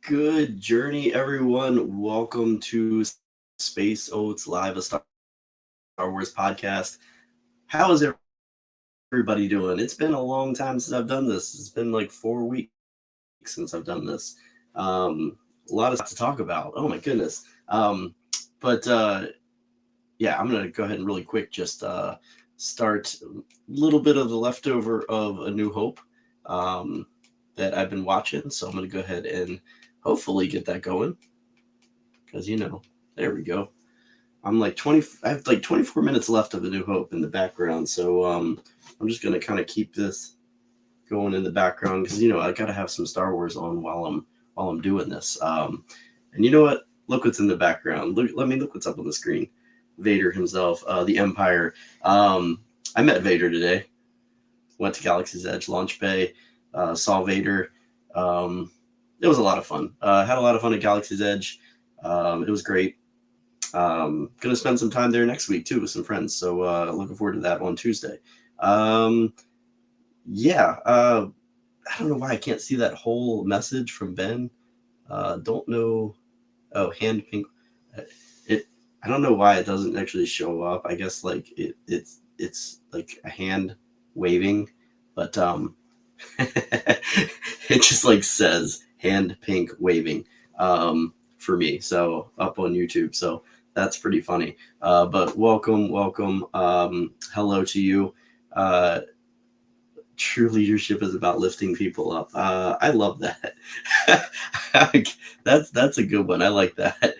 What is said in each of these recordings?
Good journey, everyone. Welcome to Space Oats Live, a Star Wars podcast. How is everybody doing? It's been a long time since I've done this. It's been like 4 weeks since I've done this. A lot of stuff to talk about. Oh my goodness. But yeah, I'm gonna go ahead and really quick just start a little bit of the leftover of A New Hope that I've been watching. So I'm gonna go ahead and hopefully get that going because there we go. I have like 24 minutes left of A New Hope in the background, so I'm just gonna kind of keep this going in the background because I gotta have some Star Wars on while I'm doing this. And you know what? Look what's in the background. Look what's up on the screen. Vader himself, the Empire. I met Vader today. Went to Galaxy's Edge launch bay, saw Vader. It was a lot of fun. Had a lot of fun at Galaxy's Edge. It was great. Gonna spend some time there next week too with some friends. So looking forward to that on Tuesday. Yeah. I don't know why I can't see that whole message from Ben. Don't know. Oh, hand pink. It. I don't know why it doesn't actually show up. I guess like it's like a hand waving, but it just like says hand pink waving for me. So up on YouTube. So that's pretty funny. But welcome. Hello to you. True leadership is about lifting people up. I love that. That's a good one. I like that.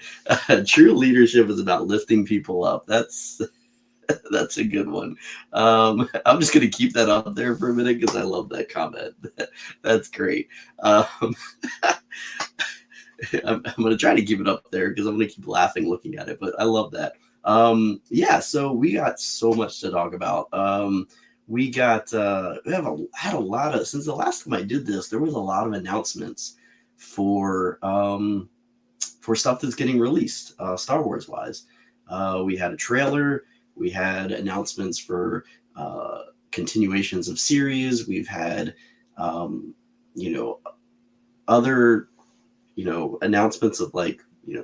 True leadership is about lifting people up. That's a good one. I'm just gonna keep that up there for a minute because I love that comment. That's great. I'm gonna try to keep it up there because I'm gonna keep laughing looking at it. But I love that. Yeah. So we got so much to talk about. We had a lot of, since the last time I did this, there was a lot of announcements for stuff that's getting released, Star Wars wise. We had a trailer. We had announcements for continuations of series. We've had other announcements of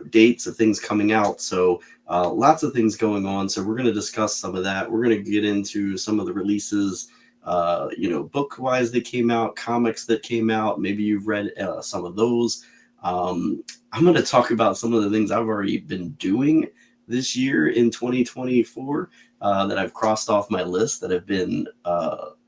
dates of things coming out. So lots of things going on. So we're going to discuss some of that. We're going to get into some of the releases, book wise that came out, comics that came out. Maybe you've read some of those. I'm going to talk about some of the things I've already been doing this year in 2024 that I've crossed off my list that have been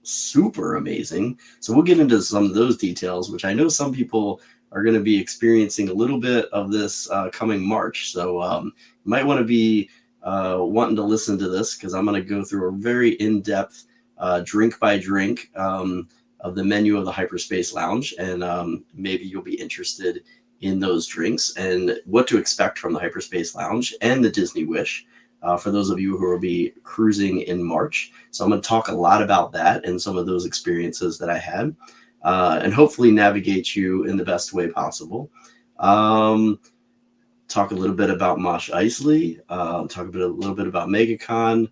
super amazing. So we'll get into some of those details, which I know some people are going to be experiencing a little bit of this coming March. So you might want to be wanting to listen to this because I'm going to go through a very in-depth drink by drink of the menu of the Hyperspace Lounge. And maybe you'll be interested in those drinks and what to expect from the Hyperspace Lounge and the Disney Wish for those of you who will be cruising in March. So I'm going to talk a lot about that and some of those experiences that I had. And hopefully navigate you in the best way possible. Talk a little bit about Mosh Isley, talk a little bit about MegaCon,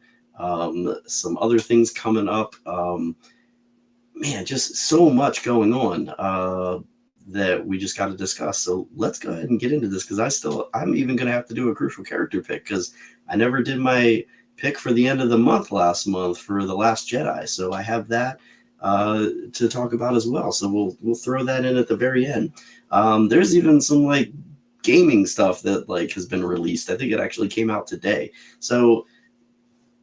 some other things coming up. Man, just so much going on that we just got to discuss. So let's go ahead and get into this because I'm even going to have to do a crucial character pick because I never did my pick for the end of the month last month for The Last Jedi. So I have that to talk about as well. So we'll throw that in at the very end. There's even some gaming stuff that has been released. I think it actually came out today. So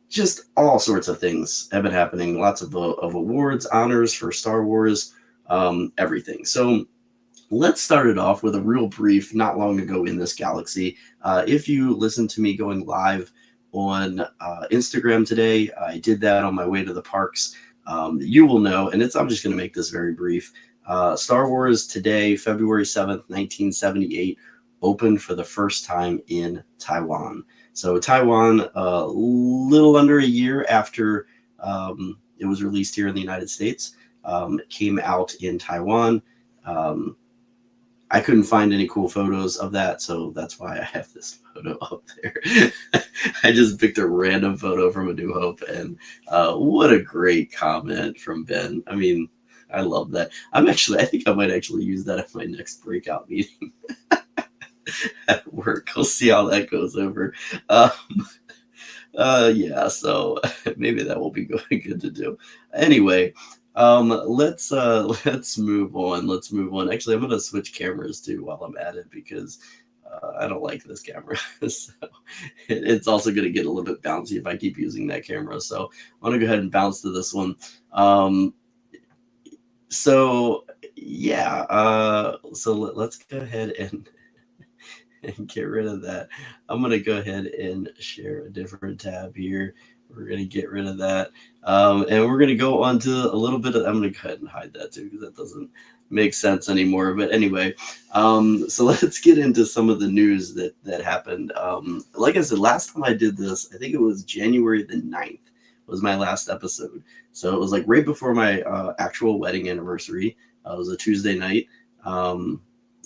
just all sorts of things have been happening. Lots of awards, honors for Star Wars, everything. So let's start it off with a real brief, not long ago in this galaxy. If you listen to me going live on Instagram today, I did that on my way to the parks. You will know, and I'm just going to make this very brief. Star Wars Today, February 7th, 1978, opened for the first time in Taiwan. So Taiwan, a little under a year after it was released here in the United States, it came out in Taiwan. I couldn't find any cool photos of that, so that's why I have this photo up there. I just picked a random photo from A New Hope, and what a great comment from Ben. I mean, I love that. I think I might actually use that at my next breakout meeting. at work. We'll see how that goes over. Um, yeah, so maybe that will be good to do. Anyway, let's move on. Let's move on. Actually, I'm gonna switch cameras too while I'm at it because I don't like this camera. So it's also gonna get a little bit bouncy if I keep using that camera. So I'm gonna go ahead and bounce to this one. So yeah, so let's go ahead and get rid of that. I'm going to go ahead and share a different tab here. We're going to get rid of that. And we're going to go on to a little bit of, I'm going to go ahead and hide that too, because that doesn't make sense anymore. But anyway, so let's get into some of the news that happened. Like I said, last time I did this, I think it was January the 9th was my last episode. So it was like right before my actual wedding anniversary. It was a Tuesday night.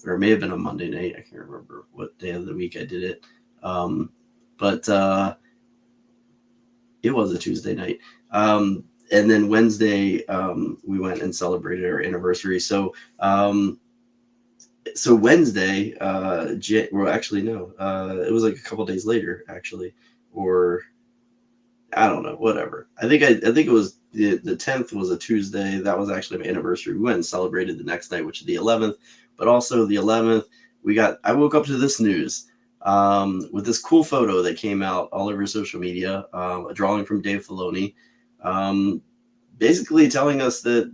Or it may have been a Monday night. I can't remember what day of the week I did it. But it was a Tuesday night. And then Wednesday, we went and celebrated our anniversary. So Wednesday, well, actually, no, it was like a couple days later, actually, or I don't know, whatever. I think it was the 10th was a Tuesday. That was actually my anniversary. We went and celebrated the next night, which is the 11th. But also the 11th, I woke up to this news with this cool photo that came out all over social media, a drawing from Dave Filoni, basically telling us that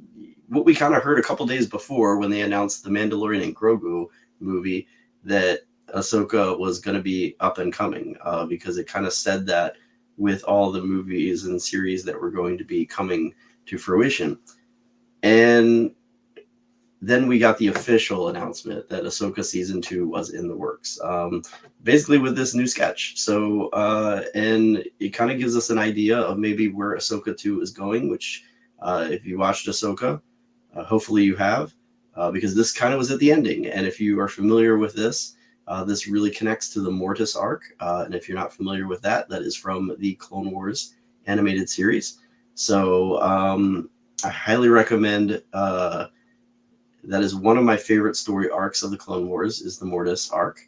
what we kind of heard a couple days before when they announced the Mandalorian and Grogu movie, that Ahsoka was going to be up and coming, because it kind of said that with all the movies and series that were going to be coming to fruition. And then we got the official announcement that Ahsoka season 2 was in the works, basically with this new sketch. So, and it kind of gives us an idea of maybe where Ahsoka 2 is going, which if you watched Ahsoka, hopefully you have, because this kind of was at the ending. And if you are familiar with this, this really connects to the Mortis arc. And if you're not familiar with that, that is from the Clone Wars animated series. So I highly recommend. That is one of my favorite story arcs of the Clone Wars, is the Mortis arc.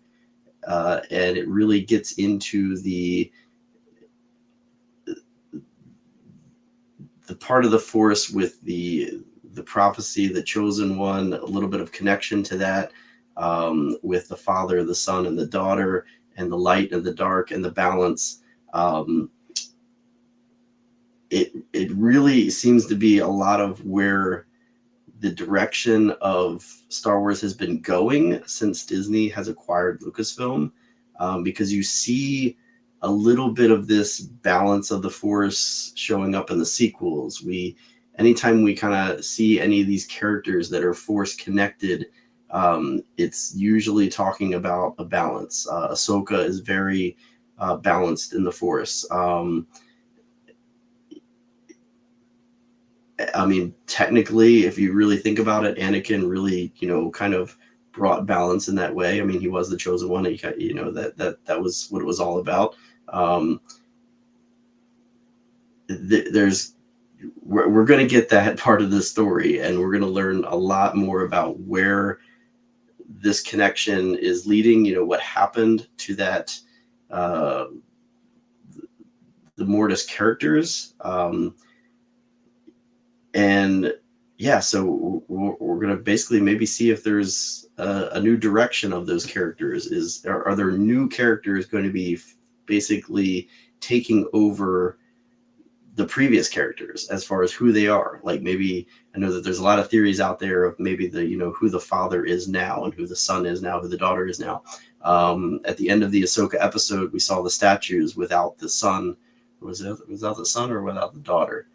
And it really gets into the part of the Force with the prophecy, the chosen one, a little bit of connection to that, with the Father, the Son, and the Daughter, and the light and the dark and the balance. It really seems to be a lot of where the direction of Star Wars has been going since Disney has acquired Lucasfilm, because you see a little bit of this balance of the Force showing up in the sequels. Anytime we kind of see any of these characters that are Force connected, it's usually talking about a balance. Ahsoka is very balanced in the Force. I mean, technically, if you really think about it, Anakin really, kind of brought balance in that way. I mean, he was the chosen one. That was what it was all about. We're going to get that part of the story, and we're going to learn a lot more about where this connection is leading. What happened to that, the Mortis characters. And yeah, so we're going to basically maybe see if there's a new direction of those characters. Are there new characters going to be basically taking over the previous characters as far as who they are? Like, maybe I know that there's a lot of theories out there of maybe who the father is now and who the son is now, who the daughter is now. At the end of the Ahsoka episode, we saw the statues without the son. Was it without the son or without the daughter?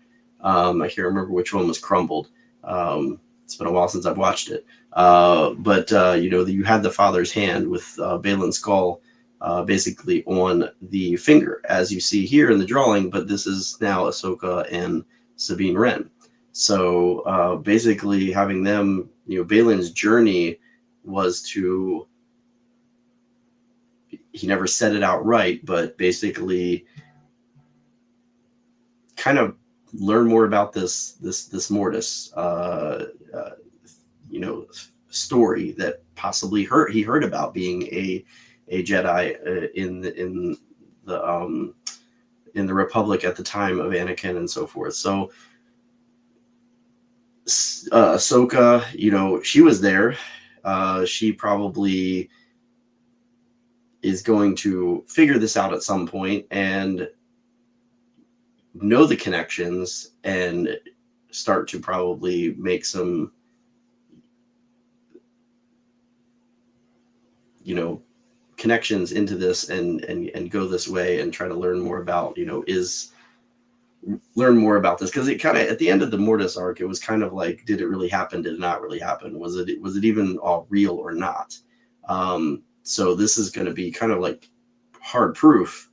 I can't remember which one was crumbled. It's been a while since I've watched it. But you had the father's hand with Balin's skull basically on the finger, as you see here in the drawing. But this is now Ahsoka and Sabine Wren. So basically having them, Balin's journey was to, he never said it outright, but basically kind of learn more about this Mortis, story that possibly he heard about being a a Jedi in the Republic at the time of Anakin and so forth. So Ahsoka, she was there. She probably is going to figure this out at some point and know the connections and start to probably make some, connections into this and go this way and try to learn more about, learn more about this, because it kind of, at the end of the Mortis arc, it was kind of like, did it really happen? Did it not really happen? Was it even all real or not? So this is going to be kind of like hard proof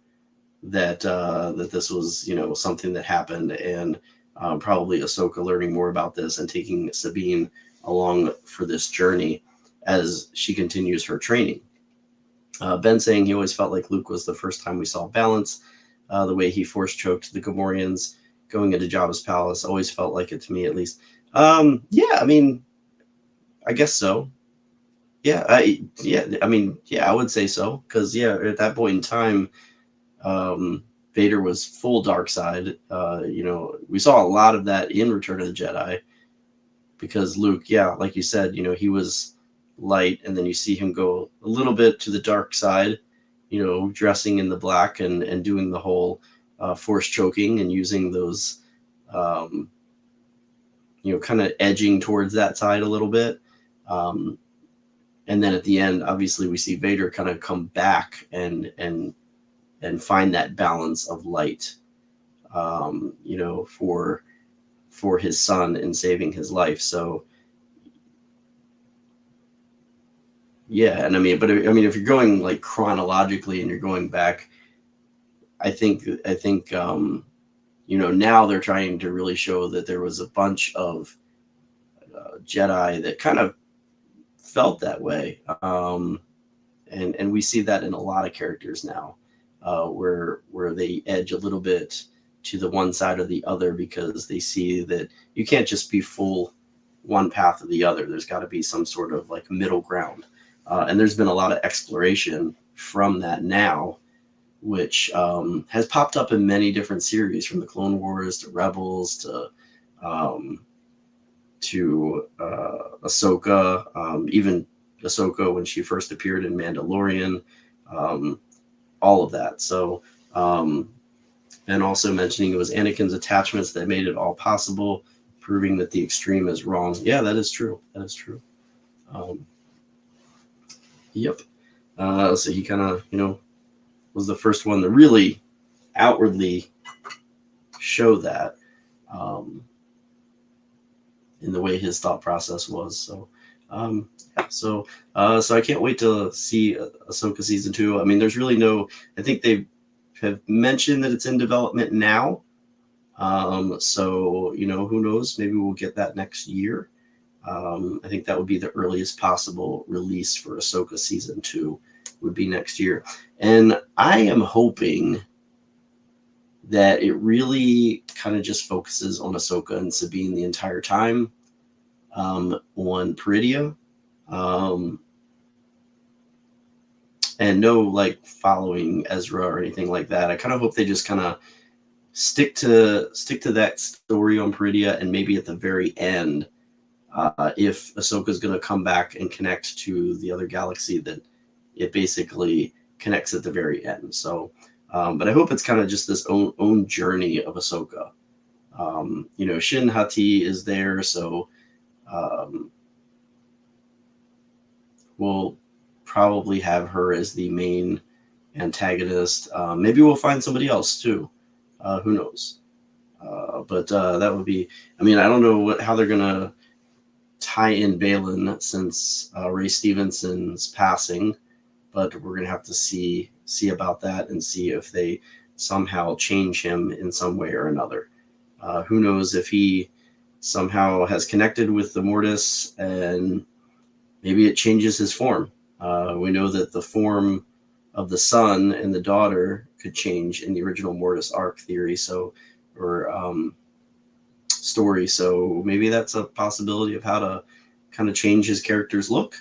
that that this was, something that happened, and probably Ahsoka learning more about this and taking Sabine along for this journey as she continues her training. Ben saying he always felt like Luke was the first time we saw balance. The way he force choked the Gamorreans going into Jabba's palace always felt like it to me, at least. Yeah, I mean, I guess so. Yeah, I would say so, because at that point in time, Vader was full dark side. We saw a lot of that in Return of the Jedi, because Luke, like you said, he was light, and then you see him go a little bit to the dark side, dressing in the black and doing the whole force choking and using those, kind of edging towards that side a little bit. And then at the end, obviously, we see Vader kind of come back and find that balance of light, for his son and saving his life. So, yeah, and if you're going like chronologically and you're going back, I think now they're trying to really show that there was a bunch of Jedi that kind of felt that way, and we see that in a lot of characters now, where they edge a little bit to the one side or the other, because they see that you can't just be full one path or the other. There's got to be some sort of like middle ground, and there's been a lot of exploration from that now, which has popped up in many different series, from the Clone Wars to Rebels to Ahsoka, even Ahsoka when she first appeared in Mandalorian, all of that. So, and also mentioning it was Anakin's attachments that made it all possible, proving that the extreme is wrong. Yeah, that is true. That is true. Yep. So he kind of, was the first one to really outwardly show that, in the way his thought process was. So, so I can't wait to see Ahsoka season 2. I mean, there's really I think they have mentioned that it's in development now. So, who knows? Maybe we'll get that next year. I think that would be the earliest possible release for Ahsoka season 2 would be next year. And I am hoping that it really kind of just focuses on Ahsoka and Sabine the entire time, on Peridea, and no like following Ezra or anything like that. I kind of hope they just kind of stick to that story on Peridea, and maybe at the very end, if Ahsoka is going to come back and connect to the other galaxy, that it basically connects at the very end. So, but I hope it's kind of just this own journey of Ahsoka. Shin Hati is there, so we'll probably have her as the main antagonist. Maybe we'll find somebody else too. Who knows? But that would be. I mean, I don't know how they're gonna tie in Balin, since Ray Stevenson's passing, but we're gonna have to see about that and see if they somehow change him in some way or another. Who knows if he somehow has connected with the Mortis and maybe it changes his form. We know that the form of the son and the daughter could change in the original Mortis arc theory, story. So maybe that's a possibility of how to kind of change his character's look.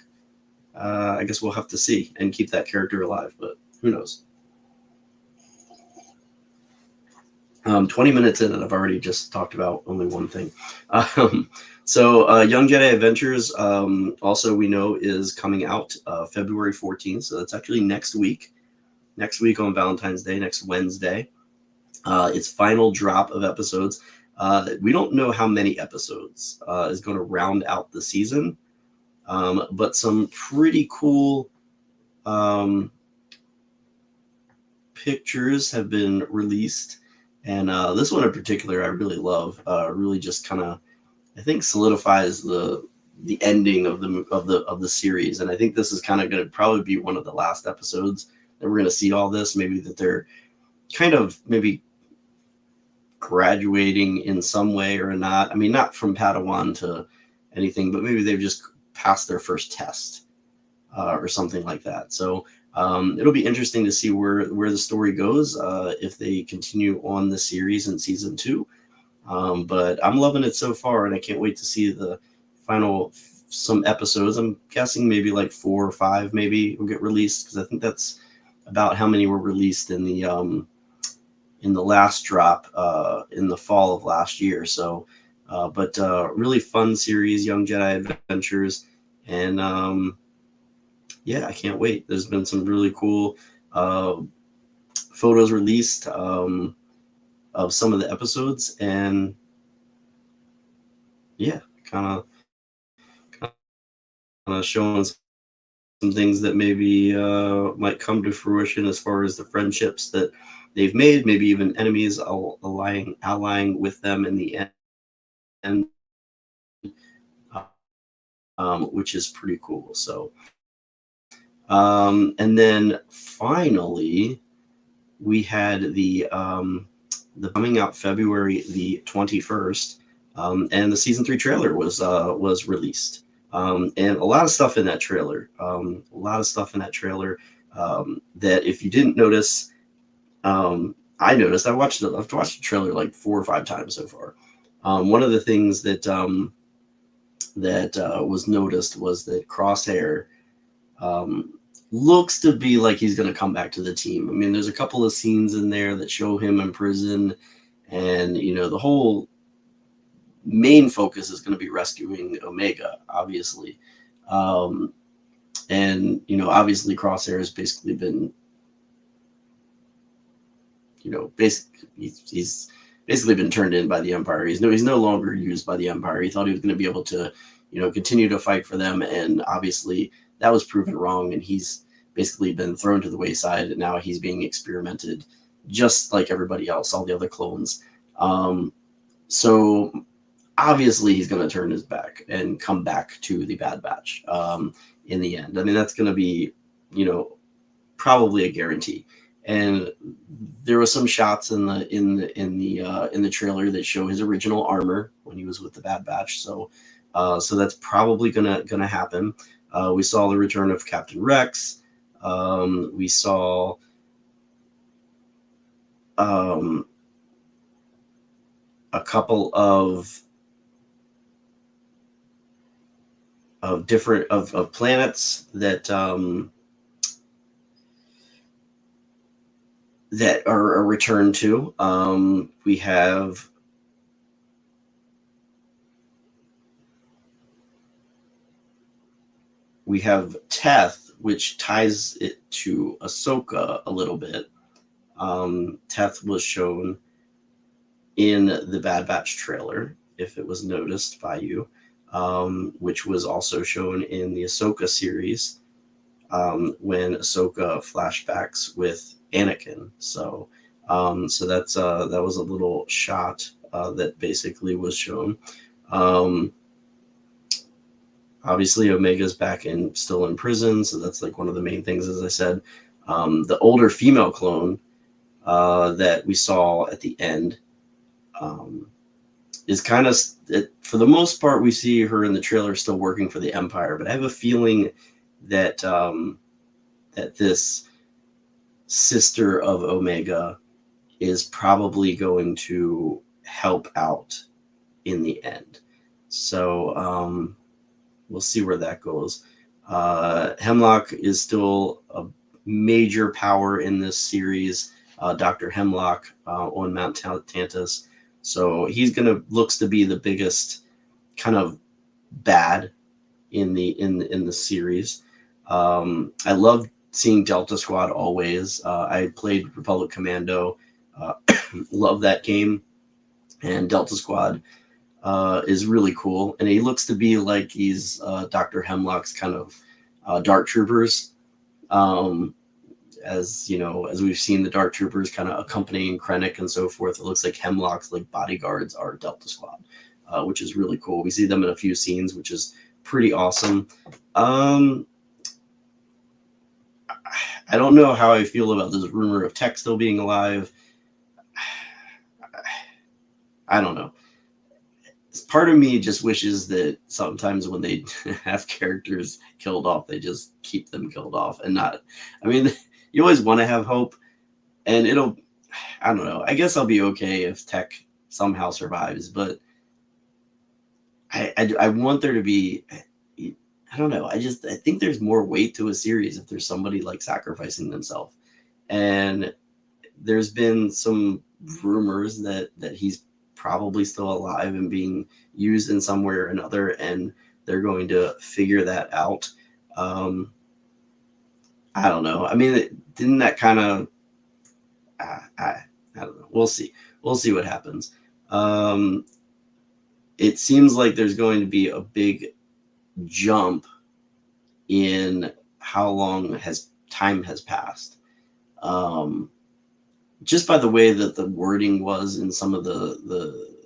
I guess we'll have to see and keep that character alive, but who knows? 20 minutes in, and I've already just talked about only one thing. Young Jedi Adventures, also we know, is coming out February 14th, so that's actually next week. Next week on Valentine's Day, next Wednesday. Its final drop of episodes. We don't know how many episodes is going to round out the season, but some pretty cool pictures have been released. And this one in particular, I really love. Really, just kind of, I think, solidifies the ending of the series. And I think this is kind of going to probably be one of the last episodes that we're going to see all this. Maybe that they're kind of maybe graduating in some way or not. I mean, not from Padawan to anything, but maybe they've just passed their first test or something like that. So it'll be interesting to see where the story goes if they continue on the series in season 2. But I'm loving it so far, and I can't wait to see the final some episodes. I'm guessing maybe like 4 or 5 maybe will get released, because I think that's about how many were released in the last drop in the fall of last year. So, but really fun series, Young Jedi Adventures, and yeah, I can't wait. There's been some really cool photos released of some of the episodes, and yeah, kind of showing some things that maybe might come to fruition as far as the friendships that they've made, maybe even enemies allying with them in the end, which is pretty cool. So, and then finally, we had the coming out February the 21st, and the season 3 trailer was released. And a lot of stuff in that trailer. That if you didn't notice, I noticed. I've watched the trailer like 4 or 5 times so far. One of the things that was noticed was that Crosshair looks to be like he's going to come back to the team. I mean, there's a couple of scenes in there that show him in prison, and the whole main focus is going to be rescuing Omega, obviously. And obviously Crosshair has basically been, he's basically been turned in by the Empire. He's no longer used by the Empire. He thought he was going to be able to, continue to fight for them, and obviously that was proven wrong, and he's basically been thrown to the wayside, and now he's being experimented just like everybody else, all the other clones. So obviously he's going to turn his back and come back to the Bad Batch in the end. I mean, that's going to be, probably a guarantee. And there were some shots in the trailer that show his original armor when he was with the Bad Batch. So that's probably gonna happen. We saw the return of Captain Rex. We saw a couple of different planets that that are a return to. We have Teth, which ties it to Ahsoka a little bit. Teth was shown in the Bad Batch trailer, if it was noticed by you, which was also shown in the Ahsoka series when Ahsoka flashbacks with Anakin. So that was a little shot that basically was shown. Obviously, Omega's back and still in prison, so that's like one of the main things. As I said, the older female clone that we saw at the end is kind of, for the most part, we see her in the trailer still working for the Empire. But I have a feeling that that this sister of Omega is probably going to help out in the end. So we'll see where that goes. Hemlock is still a major power in this series. Dr. Hemlock on Mount Tantus. So he's looks to be the biggest kind of bad in the series. I love seeing Delta Squad always. I played Republic Commando. Love that game. And Delta Squad is really cool. And he looks to be like he's Dr. Hemlock's kind of Dark Troopers. As you know, as we've seen the Dark Troopers kind of accompanying Krennic and so forth, it looks like Hemlock's like bodyguards are Delta Squad, which is really cool. We see them in a few scenes, which is pretty awesome. I don't know how I feel about this rumor of Tech still being alive. I don't know. Part of me just wishes that sometimes when they have characters killed off, they just keep them killed off and not. I mean, you always want to have hope, and I don't know. I guess I'll be okay if Tech somehow survives, but I want there to be. I don't know. I think there's more weight to a series if there's somebody like sacrificing themselves, and there's been some rumors that he's probably still alive and being used in some way or another, and they're going to figure that out. I don't know. I mean, didn't that kind of I don't know. We'll see what happens. It seems like there's going to be a big jump in how long time has passed. Just by the way that the wording was in some of the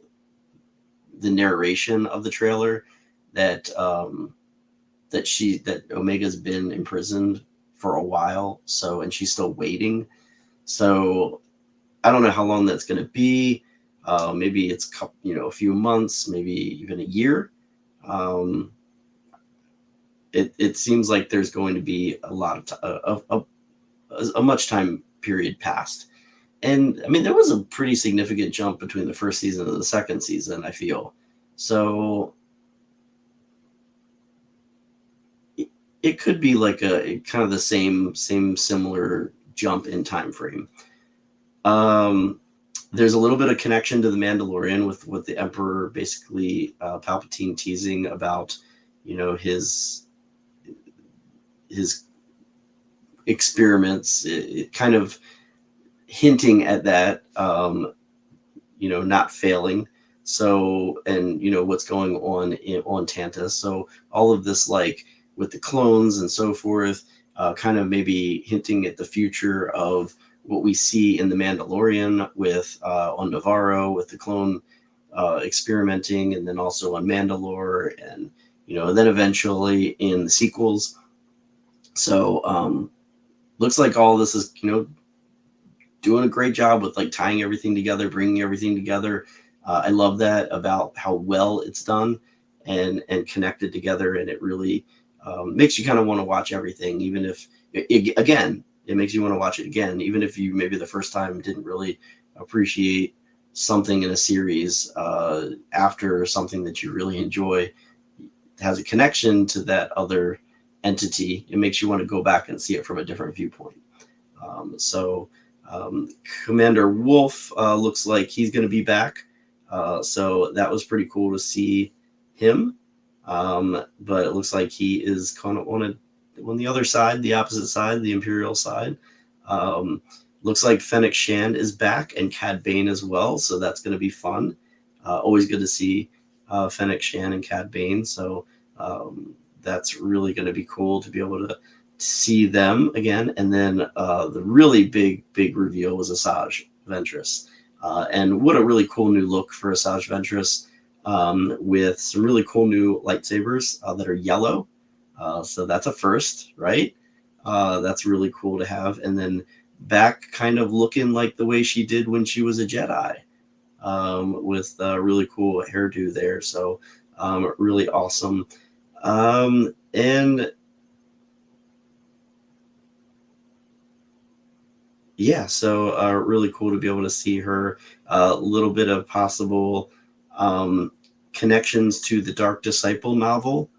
narration of the trailer, that Omega's been imprisoned for a while, and she's still waiting. So I don't know how long that's going to be. Maybe it's a few months, maybe even a year. It seems like there's going to be a lot of a much time period passed. And I mean, there was a pretty significant jump between the first season and the second season, I feel. So it could be like a kind of the same similar jump in time frame. There's a little bit of connection to the Mandalorian with the Emperor, basically Palpatine teasing about, his experiments, it kind of hinting at that, not failing. So, and what's going on Tantus. So all of this, like with the clones and so forth, kind of maybe hinting at the future of what we see in the Mandalorian with on Navarro with the clone experimenting, and then also on Mandalore, and then eventually in the sequels. So looks like all this is doing a great job with like tying everything together, bringing everything together. I love that about how well it's done and connected together, and it really makes you kind of want to watch everything, even if it makes you want to watch it again, even if you maybe the first time didn't really appreciate something in a series. After something that you really enjoy has a connection to that other entity, it makes you want to go back and see it from a different viewpoint. Commander Wolf looks like he's going to be back. So that was pretty cool to see him. But it looks like he is kind of on the other side, the opposite side, the Imperial side. Looks like Fennec Shand is back, and Cad Bane as well. So that's going to be fun. Always good to see Fennec Shand and Cad Bane. So that's really going to be cool to be able to see them again. And then the really big reveal was Asajj Ventress. And what a really cool new look for Asajj Ventress, with some really cool new lightsabers that are yellow. So that's a first, right? That's really cool to have. And then back kind of looking like the way she did when she was a Jedi, with a really cool hairdo there. So really awesome. And yeah, so really cool to be able to see her. A little bit of possible connections to the Dark Disciple novel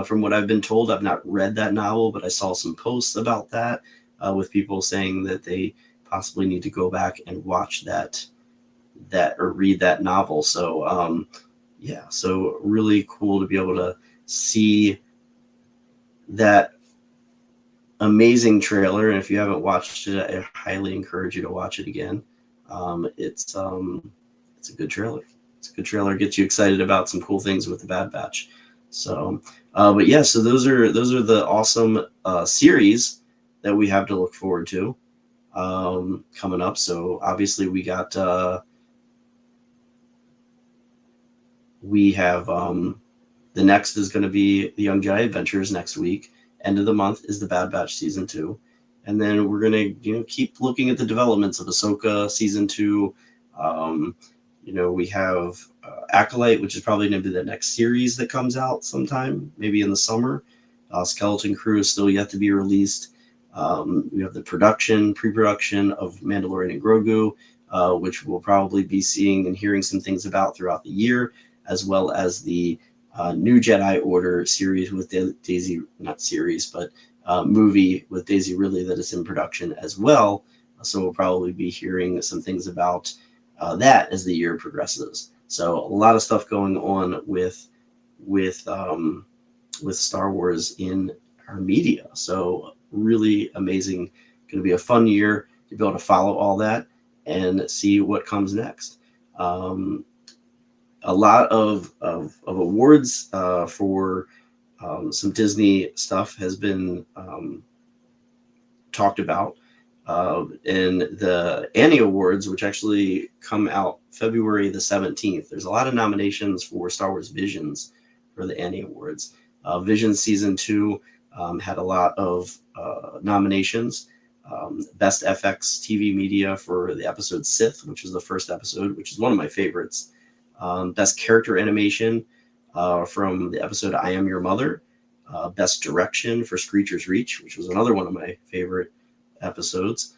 From what I've been told, I've not read that novel, but I saw some posts about that with people saying that they possibly need to go back and watch that or read that novel. So yeah, so really cool to be able to see that amazing trailer. And if you haven't watched it, I highly encourage you to watch it again. It's a good trailer. It's a good trailer. Gets you excited about some cool things with the Bad Batch. So, but yeah, so those are the awesome series that we have to look forward to coming up. So obviously we got we have the next is going to be the Young Jedi Adventures next week. End of the month is the Bad Batch season 2, and then we're going to keep looking at the developments of Ahsoka season 2. We have Acolyte, which is probably going to be the next series that comes out sometime, maybe in the summer. Skeleton Crew is still yet to be released. We have the pre-production of Mandalorian and Grogu, which we'll probably be seeing and hearing some things about throughout the year, as well as the new Jedi Order series with Daisy, not series, but movie with Daisy Ridley that is in production as well. So we'll probably be hearing some things about that as the year progresses. So a lot of stuff going on with Star Wars in our media. So really amazing. Going to be a fun year to be able to follow all that and see what comes next. A lot of awards for some Disney stuff has been talked about. And the Annie Awards, which actually come out February the 17th, there's a lot of nominations for Star Wars Visions for the Annie Awards. Visions Season 2 had a lot of nominations. Best FX TV Media for the episode Sith, which is the first episode, which is one of my favorites. Best Character Animation from the episode I Am Your Mother. Best Direction for Screecher's Reach, which was another one of my favorite episodes.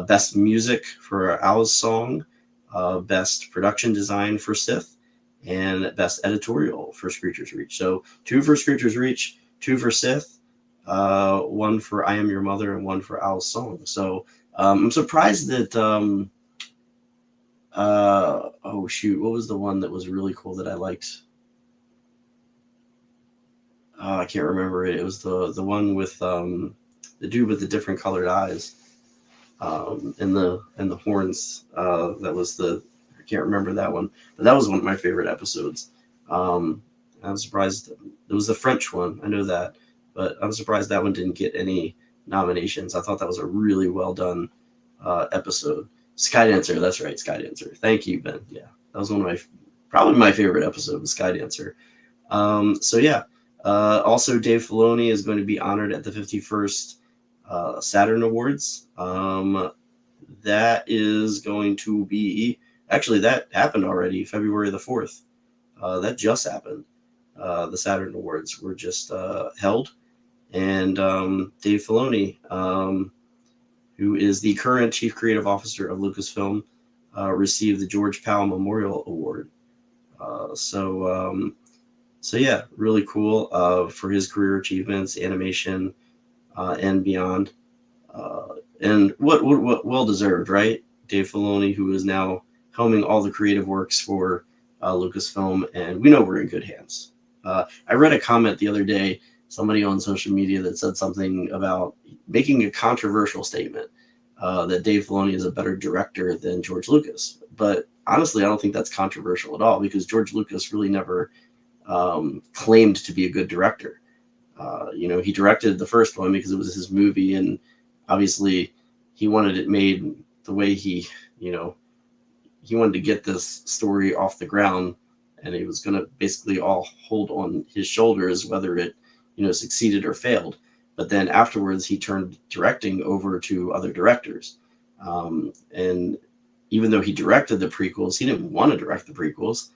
Best Music for Owl's Song. Best Production Design for Sith. And Best Editorial for Screecher's Reach. So 2 for Screecher's Reach, 2 for Sith, 1 for I Am Your Mother, and 1 for Owl's Song. So I'm surprised that oh shoot, what was the one that was really cool that I liked? I can't remember it. It was the one with the dude with the different colored eyes and the horns. That was I can't remember that one, but that was one of my favorite episodes. I'm surprised it was the French one. I know that, but I'm surprised that one didn't get any nominations. I thought that was a really well done episode. Skydancer, that's right, Skydancer. Thank you, Ben. Yeah, that was one of probably my favorite episodes, Skydancer. So yeah, also Dave Filoni is going to be honored at the 51st Saturn Awards. That is going to be, actually that happened already, February the 4th. That just happened. The Saturn Awards were just held, and Dave Filoni, who is the current Chief Creative Officer of Lucasfilm, received the George Powell Memorial Award. So yeah, really cool for his career achievements, animation, and beyond. And what well deserved, right? Dave Filoni, who is now helming all the creative works for Lucasfilm, and we know we're in good hands. I read a comment the other day, somebody on social media that said something about making a controversial statement that Dave Filoni is a better director than George Lucas. But honestly, I don't think that's controversial at all, because George Lucas really never claimed to be a good director. He directed the first one because it was his movie, and obviously he wanted it made the way he wanted to get this story off the ground, and he was going to basically all hold on his shoulders, whether it, succeeded or failed. But then afterwards, he turned directing over to other directors. And even though he directed the prequels, he didn't want to direct the prequels.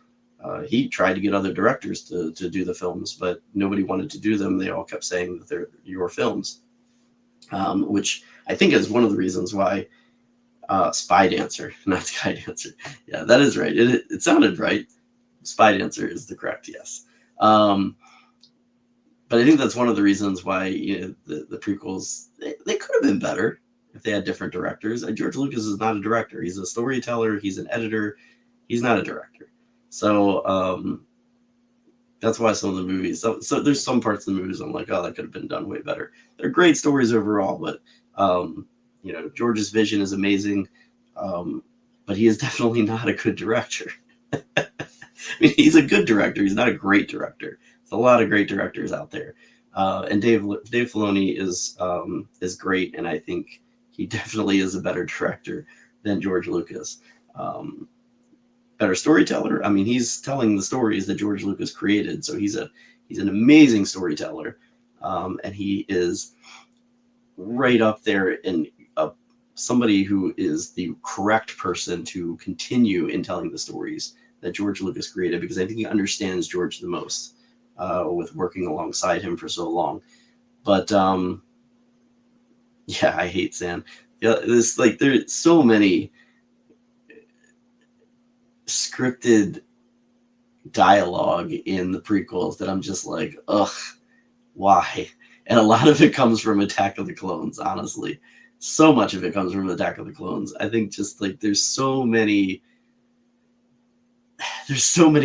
He tried to get other directors to do the films, but nobody wanted to do them. They all kept saying that they're your films, which I think is one of the reasons why Spy Dancer, not Sky Dancer. Yeah, that is right. It sounded right. Spy Dancer is the correct, yes. but I think that's one of the reasons why the prequels they could have been better if they had different directors. George Lucas is not a director; he's a storyteller, he's an editor, he's not a director. So that's why some of the movies. So there's some parts of the movies I'm like, oh, that could have been done way better. They're great stories overall, but George's vision is amazing, but he is definitely not a good director. I mean, he's a good director. He's not a great director. There's a lot of great directors out there, and Dave Filoni is great, and I think he definitely is a better director than George Lucas. Better storyteller. I mean, he's telling the stories that George Lucas created, so he's an amazing storyteller, and he is right up there in somebody who is the correct person to continue in telling the stories that George Lucas created, because I think he understands George the most with working alongside him for so long. But yeah, I hate Sam. Yeah, there's so many scripted dialogue in the prequels that I'm just like, ugh, why? And a lot of it comes from Attack of the Clones, honestly. So much of it comes from Attack of the Clones. I think just there's so many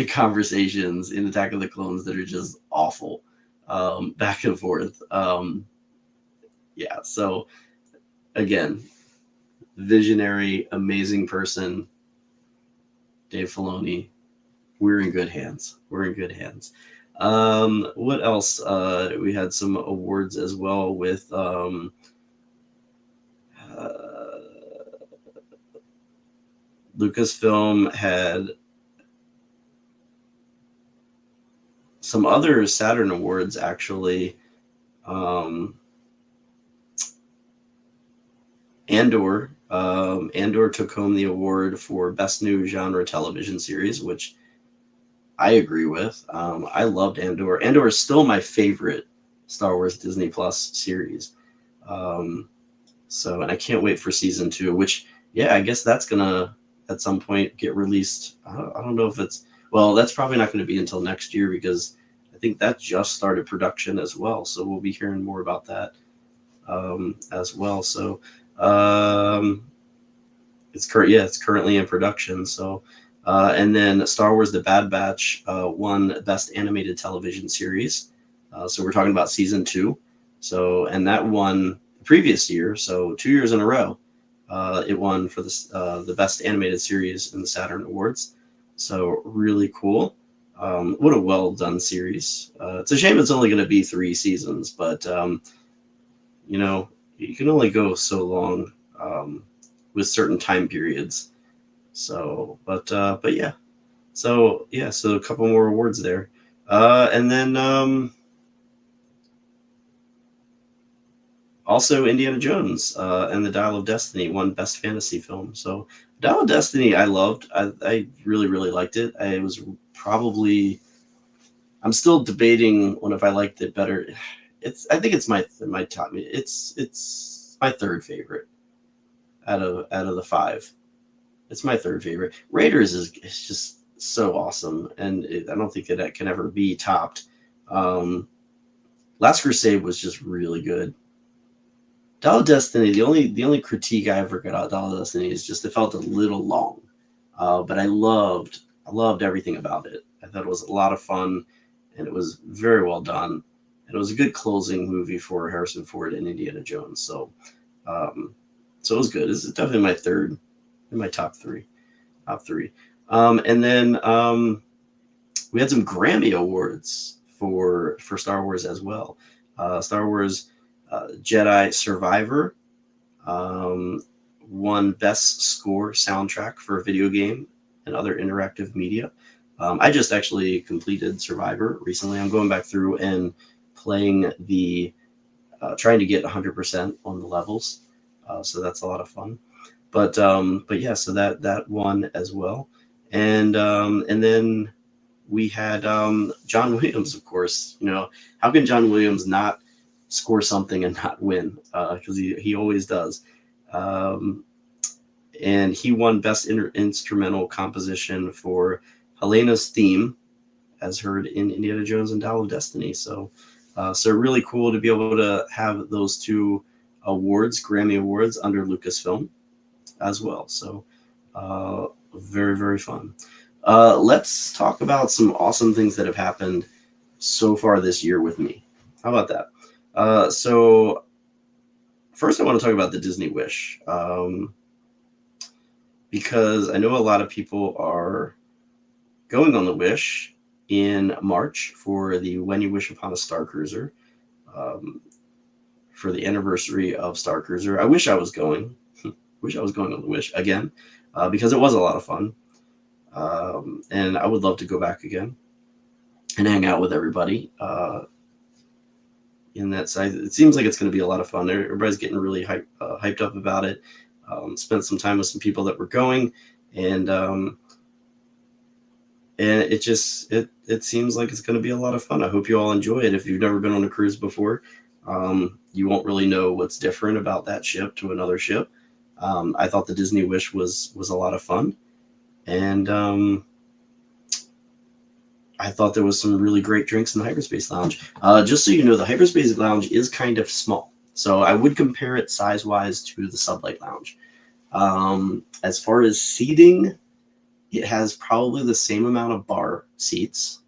conversations in Attack of the Clones that are just awful, back and forth. Yeah, so again, visionary, amazing person, Dave Filoni. We're in good hands. What else? We had some awards as well with Lucasfilm had some other Saturn awards, actually. Andor took home the award for Best New Genre Television Series, which I agree with. I loved Andor. Andor is still my favorite Star Wars Disney Plus series. And I can't wait for season 2, which, yeah, I guess that's gonna at some point get released. I don't know if that's probably not going to be until next year, because I think that just started production as well. So we'll be hearing more about that as well. So it's currently in production. So and then Star Wars: The Bad Batch won Best Animated Television Series. So we're talking about season 2. So, and that won the previous year. So 2 years in a row, it won for the Best Animated Series in the Saturn Awards. So really cool. What a well done series. It's a shame it's only going to be 3 seasons, but you can only go so long with certain time periods. So, but yeah. So a couple more awards there. And then also Indiana Jones and the Dial of Destiny won Best Fantasy Film. So Dial of Destiny I loved. I really, really liked it. I'm still debating on if I liked it better. I think it's my top. It's my third favorite out of the 5. It's my third favorite. Raiders is just so awesome, and I don't think that can ever be topped. Last Crusade was just really good. Dial of Destiny, the only critique I ever got about Dial of Destiny is just it felt a little long, but I loved everything about it. I thought it was a lot of fun, and it was very well done, and it was a good closing movie for Harrison Ford and Indiana Jones. So it was good. It's definitely my third in my top three. And then we had some Grammy awards for Star Wars as well. Star Wars Jedi Survivor won Best Score Soundtrack for a Video Game and Other Interactive Media. I just actually completed Survivor recently. I'm going back through and playing trying to get 100% on the levels. So that's a lot of fun. But yeah, so that won as well. And then we had John Williams, of course. How can John Williams not score something and not win? Because he always does. And he won Best Instrumental Composition for Helena's theme, as heard in Indiana Jones and Dial of Destiny. So So really cool to be able to have those two awards, Grammy Awards, under Lucasfilm as well. So very, very fun. Let's talk about some awesome things that have happened so far this year with me. How about that? So first I want to talk about the Disney Wish, because I know a lot of people are going on the Wish in March for the When You Wish Upon a Star Cruiser, for the anniversary of Star Cruiser. I wish I was going. Wish I was going on the Wish again, because it was a lot of fun. And I would love to go back again and hang out with everybody in that site. It seems like it's going to be a lot of fun. Everybody's getting really hyped up about it. Spent some time with some people that were going, and it seems like it's going to be a lot of fun. I hope you all enjoy it. If you've never been on a cruise before, you won't really know what's different about that ship to another ship. I thought the Disney Wish was a lot of fun, and I thought there was some really great drinks in the Hyperspace Lounge. Just so you know, the Hyperspace Lounge is kind of small, so I would compare it size-wise to the Sublight Lounge. As far as seating, it has probably the same amount of bar seats.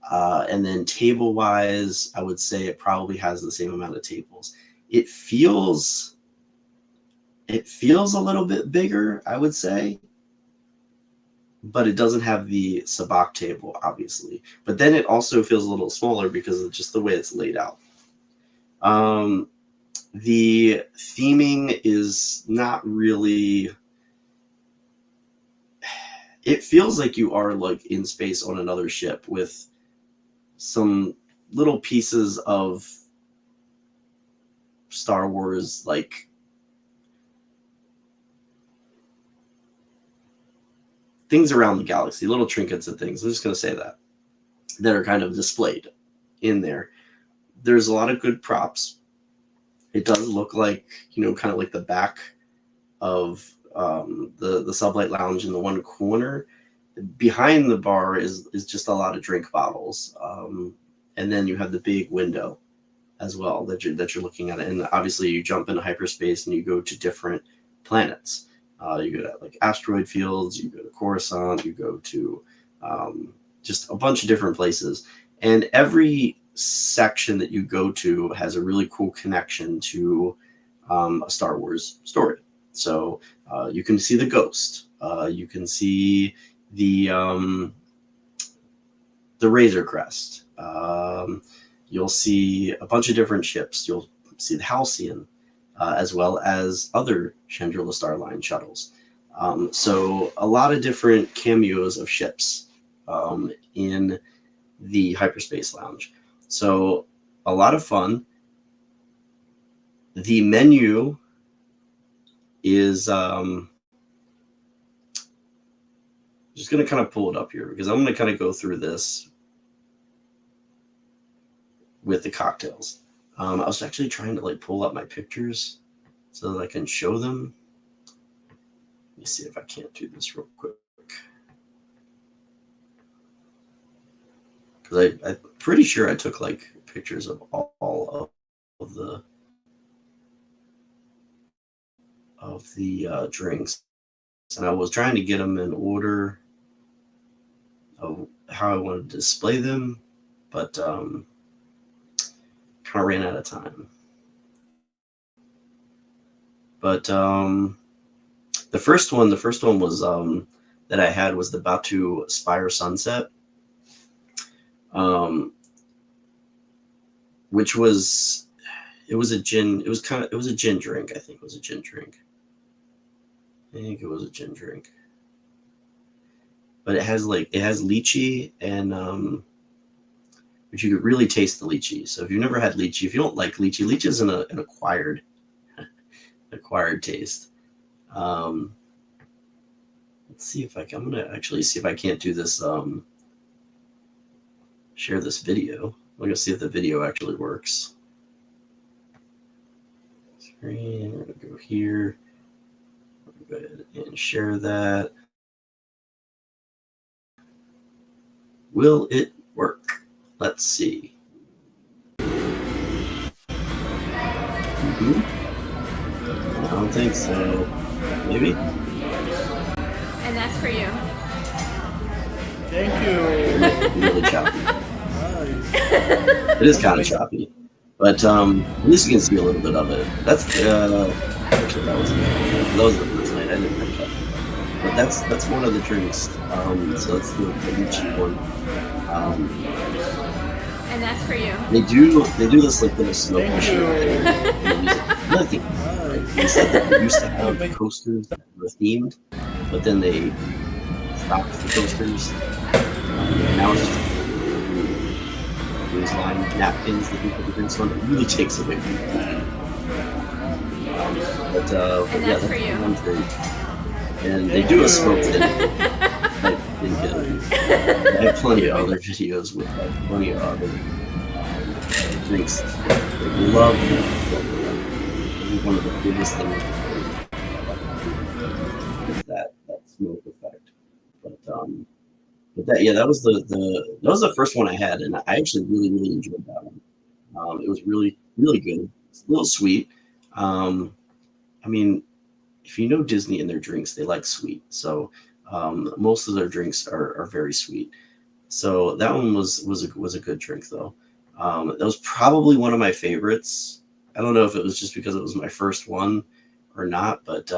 And then table-wise, I would say it probably has the same amount of tables. It feels a little bit bigger, I would say, but it doesn't have the sabacc table, obviously. But then it also feels a little smaller because of just the way it's laid out. The theming is not really... It feels like you are like in space on another ship with some little pieces of Star Wars, like things around the galaxy, little trinkets and things. I'm just going to say that are kind of displayed in there. There's a lot of good props. It does look like, kind of like the back of the Sublight Lounge in the one corner. Behind the bar is just a lot of drink bottles, and then you have the big window as well that you're looking at. And obviously, you jump into hyperspace and you go to different planets. You go to like asteroid fields, you go to Coruscant, you go to just a bunch of different places, and every section that you go to has a really cool connection to a Star Wars story. So you can see the Ghost, you can see the Razor Crest. You'll see a bunch of different ships. You'll see the Halcyon, as well as other Chandrila Starline shuttles. So a lot of different cameos of ships in the Hyperspace Lounge. So a lot of fun. The menu is... just going to kind of pull it up here because I'm going to kind of go through this with the cocktails. I was actually trying to pull up my pictures so that I can show them. Let me see if I can't do this real quick. Because I'm pretty sure I took pictures of all of the drinks, and I was trying to get them in order of how I wanted to display them, but kind of ran out of time. But the first one was that I had was the Batu Spire Sunset, which was a gin. It was a gin drink. I think it was a gin drink. But it has lychee and but you could really taste the lychee. So if you've never had lychee, if you don't like lychee is an acquired taste. Let's see if I'm gonna actually see if I can't do this. Share this video. We're gonna see if the video actually works. Screen. We're gonna go here. Go ahead and share that. Will it work? Let's see. Mhm. I don't think so. Maybe? And that's for you. Thank you. Really choppy. Nice. It is kind of choppy. But at least you can see a little bit of it. That's actually that was the first night. I didn't have coffee. But that's one of the drinks. So that's the lychee one. And that's for you. They do this like little smoke Thank machine. Another thing, they said that they used to have coasters that were themed, but then they stopped the coasters. Now it's just those line napkins that you put the drinks on. It really takes away from the food. But And yeah, that's for that's you. one drink. And they do a smoke thing. I think I have plenty of other videos with like plenty of other drinks. They love one of the biggest things is that smoke effect. But that was the first one I had, and I actually really enjoyed that one. It was really good. It's a little sweet. I mean, if you know Disney and their drinks, they like sweet. So most of their drinks are very sweet. So that one was a good drink though. That was probably one of my favorites. I don't know if it was just because it was my first one or not, but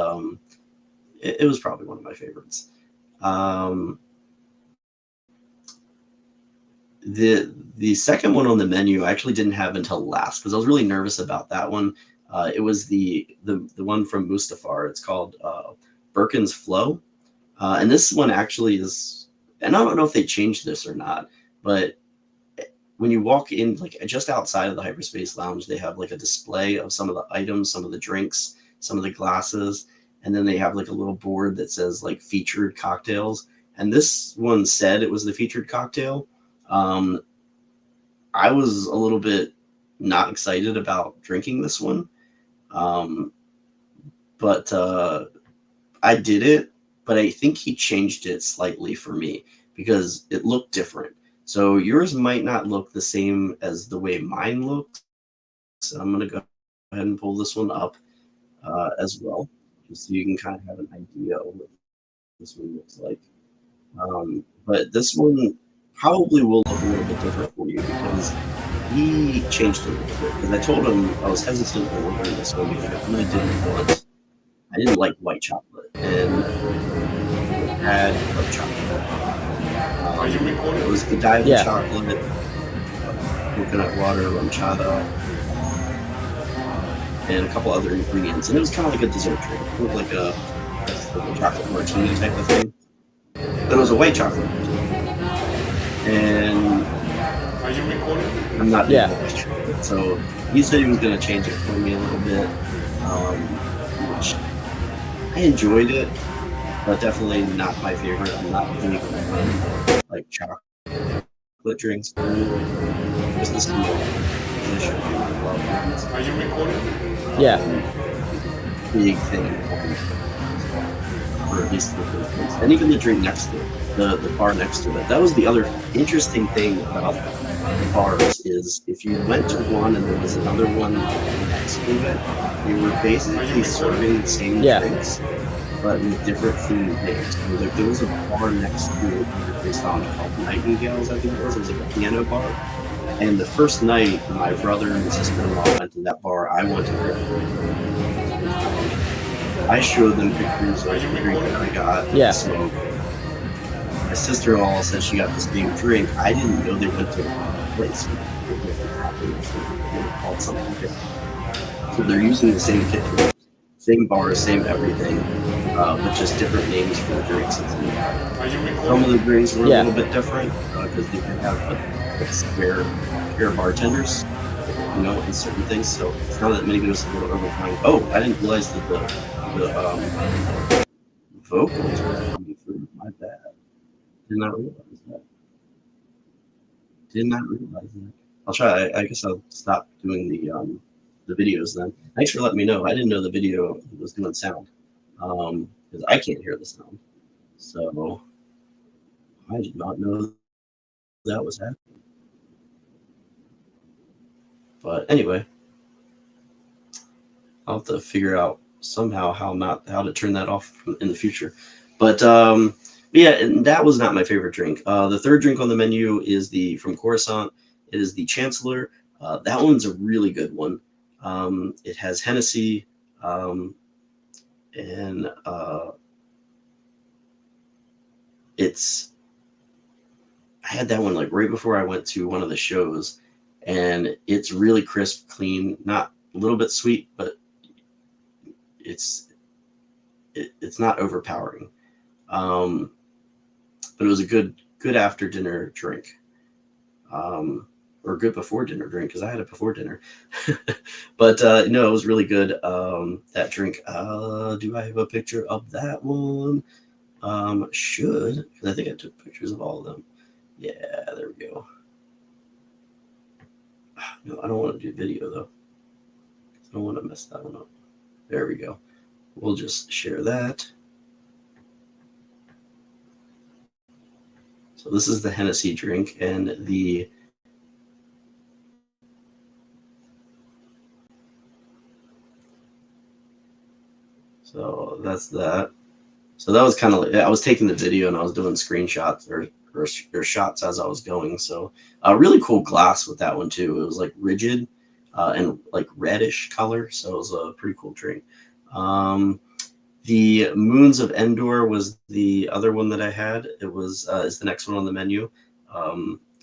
it was probably one of my favorites. The second one on the menu I actually didn't have until last because I was really nervous about that one. It was the one from Mustafar. It's called Birkin's Flow, and this one actually is. And I don't know if they changed this or not, but when you walk in, like just outside of the hyperspace lounge, they have like a display of some of the items, some of the drinks, some of the glasses, and then they have like a little board that says like featured cocktails. And this one said it was the featured cocktail. I was a little bit not excited about drinking this one, but I did it. But I think he changed it slightly for me because it looked different. So yours might not look the same as the way mine looks. So I'm gonna go ahead and pull this one up as well, just so you can kind of have an idea of what this one looks like. But this one probably will look a little bit different for you because he changed it a little bit. Because I told him I was hesitant on ordering this one because I didn't like white chocolate and it had dark chocolate. Are you recording? It was Godiva Yeah. chocolate, coconut water, rum chata, and a couple other ingredients. And it was kind of like a dessert drink. It looked like a chocolate martini type of thing. But it was a white chocolate. And Are you recording? I'm not Yeah. doing white chocolate. So he said he was going to change it for me a little bit, which I enjoyed it, but definitely not my favorite. I'm not big on like chocolate drinks. Just this kind of position I love ones. Are you recording? Yeah. Big thing for at least the first place. And even the drink next to it, the bar next to it. That was the other interesting thing about the bars is if you went to one and there was another one next to it, they were basically serving the same drinks, but with different themed names. So, like, there was a bar next to the Hyperspace Lounge called Nightingales, I think it was. It was like a piano bar. And the first night, my brother and sister-in-law went to that bar. I went to I showed them pictures of the drink that I got. Yeah. So my sister-in-law said she got the same drink. I didn't know they went to a place. They were called something different. So they're using the same kitchen, same bars, same everything, but just different names for the drinks. Some of the drinks were a little bit different because they did have like spare bartenders, you know, and certain things. So it's not that many goes a little overtime. Oh, I didn't realize that the vocals were coming through. My bad. Did not realize that. Did not realize that. I'll try. I guess I'll stop doing the videos then. Thanks for letting me know. I didn't know the video was doing sound because I can't hear the sound. So I did not know that was happening. But anyway, I'll have to figure out somehow how to turn that off in the future. But yeah, and that was not my favorite drink. The third drink on the menu is from Coruscant. It is the Chancellor. That one's a really good one. It has Hennessy, and I had that one like right before I went to one of the shows, and it's really crisp, clean, not a little bit sweet, but it's not overpowering. But it was a good after dinner drink, or good before dinner drink because I had it before dinner. But no, it was really good. That drink. Do I have a picture of that one? Should, because I think I took pictures of all of them. Yeah, there we go. No, I don't want to do video though. I don't want to mess that one up. There we go. We'll just share that. So this is the Hennessy drink, and so that's that. So that was kind of like, I was taking the video and I was doing screenshots or shots as I was going. So a really cool glass with that one too. It was like rigid and like reddish color. So it was a pretty cool drink. The Moons of Endor was the other one that I had. It was is the next one on the menu.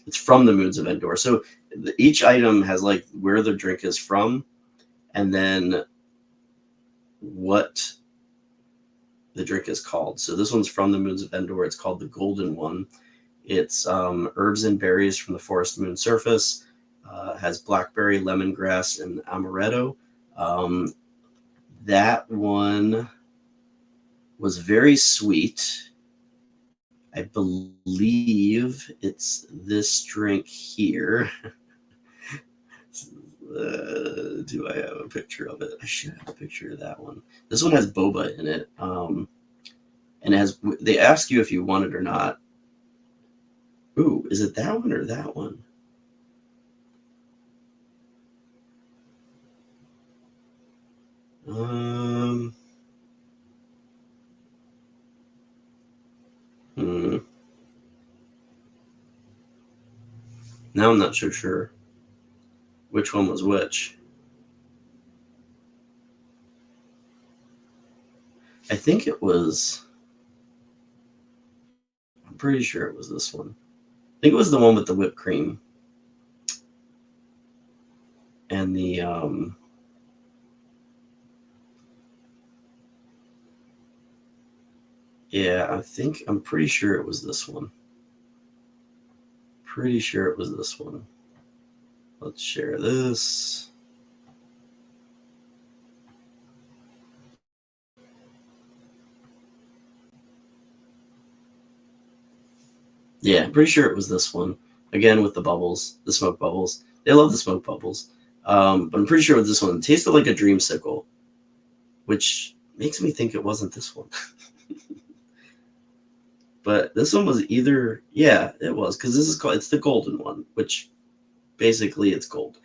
It's from the Moons of Endor. So each item has like where the drink is from, and then what the drink is called. So this one's from the Moons of Endor. It's called the Golden One. It's herbs and berries from the forest moon surface. Has blackberry, lemongrass, and amaretto. That one was very sweet. I believe it's this drink here. Do I have a picture of it? I should have a picture of that one. This one has boba in it. And they ask you if you want it or not. Ooh, is it that one or that one? Now I'm not so sure which one was which. I think it was, I'm pretty sure it was this one. I think it was the one with the whipped cream. And the, yeah, I'm pretty sure it was this one. Pretty sure it was this one. Let's share this. Yeah, I'm pretty sure it was this one. Again, with the bubbles, the smoke bubbles. They love the smoke bubbles. But I'm pretty sure it was this one. It tasted like a dreamsicle, which makes me think it wasn't this one. But this one was either, yeah, it was, because it's the golden one, which basically it's gold.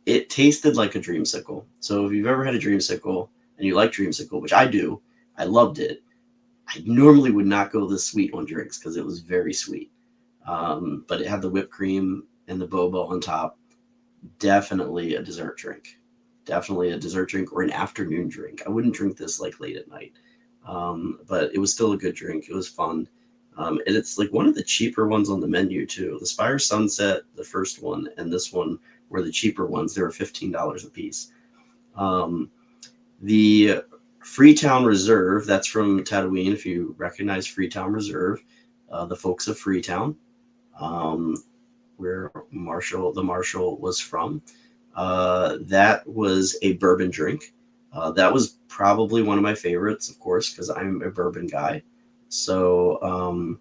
It tasted like a dreamsicle. So if you've ever had a dreamsicle and you like dreamsicle, which I do, I loved it. I normally would not go this sweet on drinks because it was very sweet. But it had the whipped cream and the boba on top. Definitely a dessert drink. Definitely a dessert drink or an afternoon drink. I wouldn't drink this like late at night. But it was still a good drink. It was fun. And it's like one of the cheaper ones on the menu too. The Spire Sunset, the first one, and this one were the cheaper ones. They were $15 a piece. The Freetown Reserve, that's from Tatooine. If you recognize Freetown Reserve, the folks of Freetown, where the Marshal was from, that was a bourbon drink. That was probably one of my favorites, of course, because I'm a bourbon guy. So I'm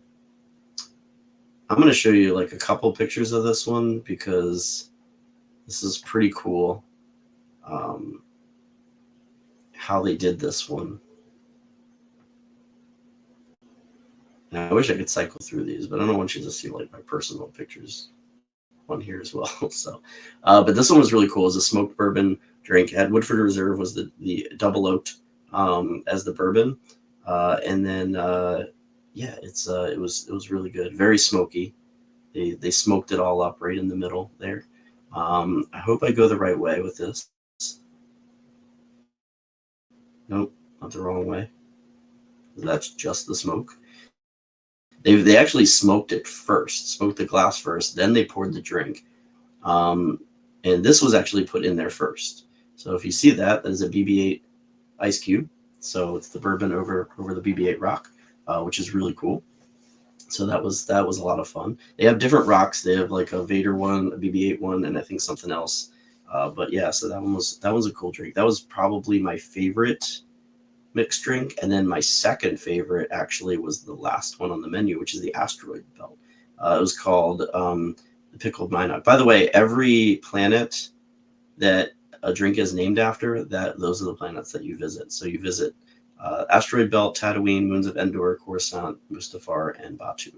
going to show you like a couple pictures of this one because this is pretty cool how they did this one. And I wish I could cycle through these, but I don't want you to see like my personal pictures on here as well. So, but this one was really cool. It's a smoked bourbon drink. At Woodford Reserve was the double oak as the bourbon, and then yeah, it was really good, very smoky. They smoked it all up right in the middle there. I hope I go the right way with this. Nope, not the wrong way. That's just the smoke. They actually smoked it first, smoked the glass first, then they poured the drink. And this was actually put in there first. So if you see that is a BB-8 ice cube. So it's the bourbon over the BB-8 rock, which is really cool. So that was a lot of fun. They have different rocks. They have like a Vader one, a BB-8 one, and I think something else. But yeah, so that was a cool drink. That was probably my favorite mixed drink, and then my second favorite actually was the last one on the menu, which is the asteroid belt. It was called the pickled Minot. By the way, every planet that a drink is named after, those are the planets that you visit. So you visit asteroid belt, Tatooine, moons of Endor, Coruscant, Mustafar, and Batu.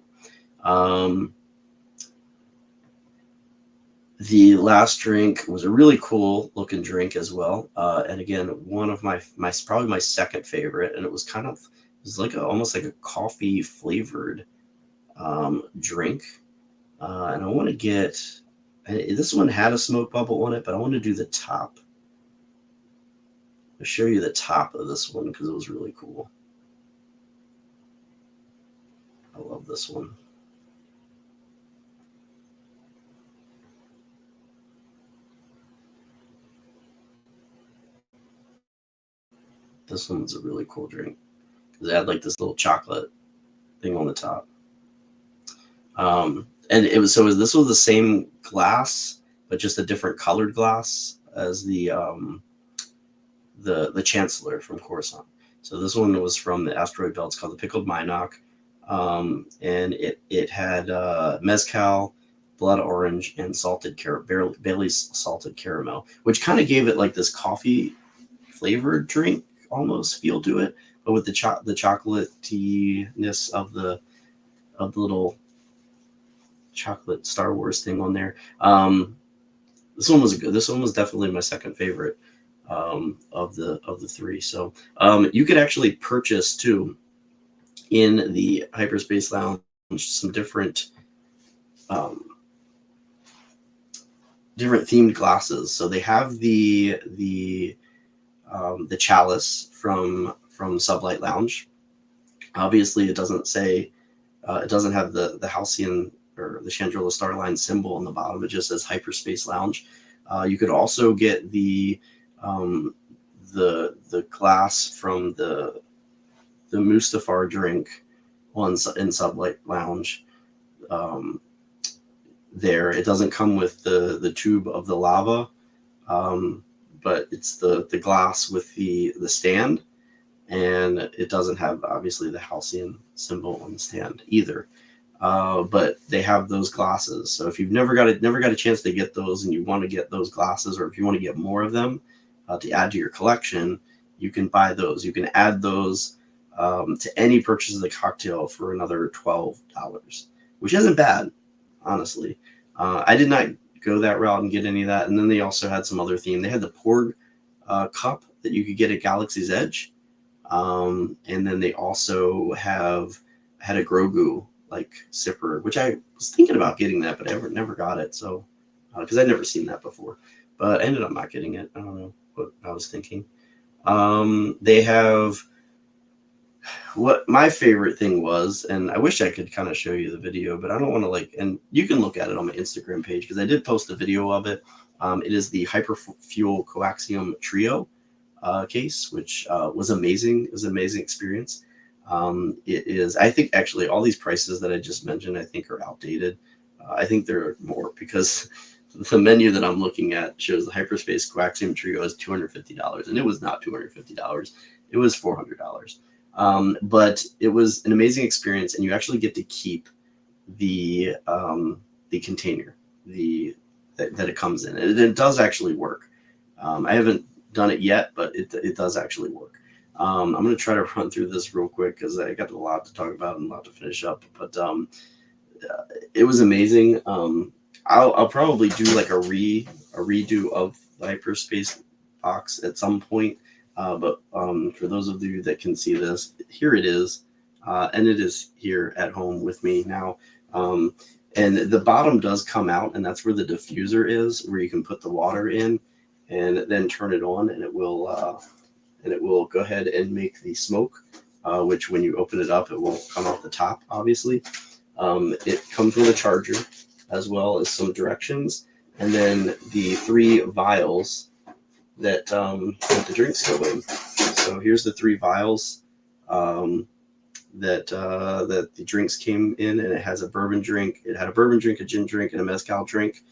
The last drink was a really cool looking drink as well, and again, one of my probably my second favorite, and it was like almost like a coffee flavored drink, and I want to get. This one had a smoke bubble on it, but I want to do the top. I'll show you the top of this one because it was really cool. I love this one. This one's a really cool drink because it had like this little chocolate thing on the top. And this was the same glass, but just a different colored glass as the Chancellor from Coruscant. So this one was from the asteroid belt. It's called the pickled Minot, and it had mezcal, blood orange, and Bailey's salted caramel, which kind of gave it like this coffee flavored drink almost feel to it, but with the chocolatiness of the little chocolate Star Wars thing on there. This one was good. This one was definitely my second favorite of the three. So you could actually purchase too in the Hyperspace Lounge some different themed glasses. So they have the chalice from Sublight Lounge. Obviously, it doesn't say it doesn't have the Halcyon or the Chandrila Starline symbol on the bottom. It just says Hyperspace Lounge. You could also get the glass from the Mustafar drink in Sublight Lounge. There, it doesn't come with the tube of the lava, but it's the glass with the stand, and it doesn't have obviously the Halcyon symbol on the stand either. But they have those glasses. So if you've never got a chance to get those, and you want to get those glasses, or if you want to get more of them to add to your collection, you can buy those. You can add those to any purchase of the cocktail for another $12, which isn't bad, honestly. I did not go that route and get any of that. And then they also had some other theme. They had the Porg cup that you could get at Galaxy's Edge. And then they also had a Grogu like sipper, which I was thinking about getting that, but I never got it. So because I'd never seen that before, but I ended up not getting it. I don't know what I was thinking. They have what my favorite thing was, and I wish I could kind of show you the video, but I don't want to and you can look at it on my Instagram page because I did post a video of it. It is the Hyperfuel Coaxium Trio case, which was amazing. It was an amazing experience. It is, I think actually all these prices that I just mentioned, I think are outdated. I think there are more because the menu that I'm looking at shows the Hyperspace Coaxium Trio is $250, and it was not $250. It was $400. But it was an amazing experience, and you actually get to keep the container that it comes in. It does actually work. I haven't done it yet, but it does actually work. I'm going to try to run through this real quick because I got a lot to talk about and a lot to finish up. But it was amazing. I'll probably do like a redo of the Hyperspace box at some point. But for those of you that can see this, here it is. And it is here at home with me now. And the bottom does come out, and that's where the diffuser is, where you can put the water in and then turn it on, and it will go ahead and make the smoke, which when you open it up, it will come out the top, obviously. It comes with a charger as well as some directions, and then the 3 vials that the drinks go in. So here's the 3 vials that the drinks came in, and it has a bourbon drink. It had a bourbon drink, a gin drink, and a mezcal drink,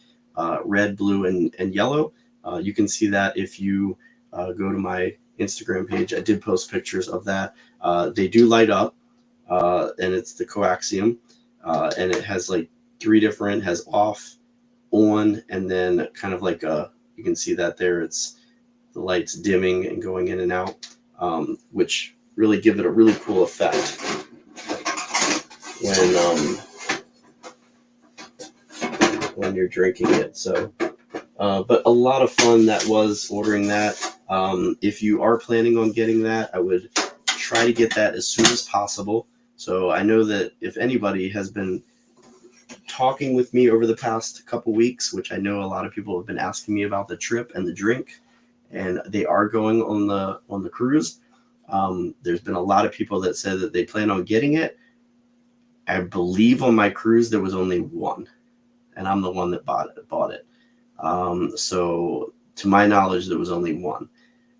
red, blue, and yellow. You can see that if you go to my Instagram page. I did post pictures of that. They do light up, and it's the coaxium, and it has like 3 different, has off, on, and then kind of like you can see that there. It's the lights dimming and going in and out, which really give it a really cool effect when you're drinking it. So, but a lot of fun that was ordering that. If you are planning on getting that, I would try to get that as soon as possible. So I know that if anybody has been talking with me over the past couple weeks, which I know a lot of people have been asking me about the trip and the drink, and they are going on the cruise. There's been a lot of people that said that they plan on getting it. I believe on my cruise there was only 1, and I'm the one that bought it. So to my knowledge, there was only 1.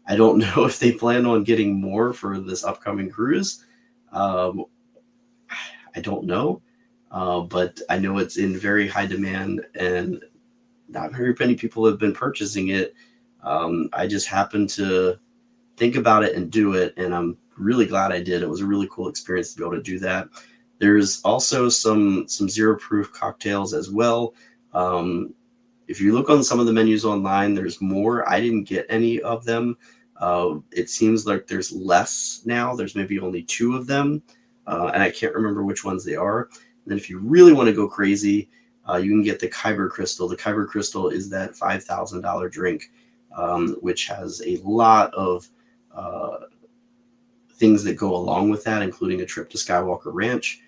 I don't know if they plan on getting more for this upcoming cruise. I don't know, but I know it's in very high demand, and not very many people have been purchasing it. I just happened to think about it and do it, and I'm really glad I did. It was a really cool experience to be able to do that. There's also some zero proof cocktails as well. If you look on some of the menus online, there's more. I didn't get any of them. It seems like there's less now. There's maybe only 2 of them, and I can't remember which ones they are. And then if you really want to go crazy, you can get the Kyber Crystal. The Kyber Crystal is that $5,000 drink, which has a lot of things that go along with that, including a trip to Skywalker Ranch.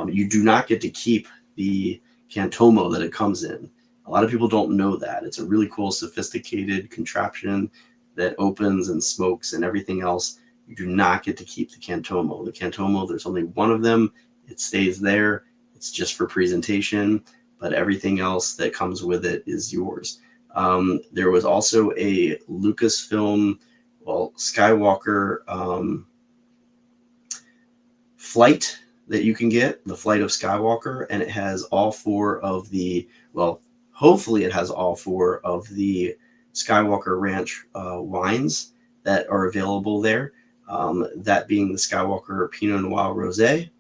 You do not get to keep the Cantomo that it comes in. A lot of people don't know that. It's a really cool, sophisticated contraption that opens and smokes and everything else. You do not get to keep the Cantomo. The Cantomo, there's only 1 of them. It stays there. It's just for presentation, but everything else that comes with it is yours. There was also a Lucasfilm, Skywalker flight that you can get, the Flight of Skywalker, and it has all 4 of the, hopefully it has all 4 of the Skywalker Ranch wines that are available there. That being the Skywalker Pinot Noir Rosé,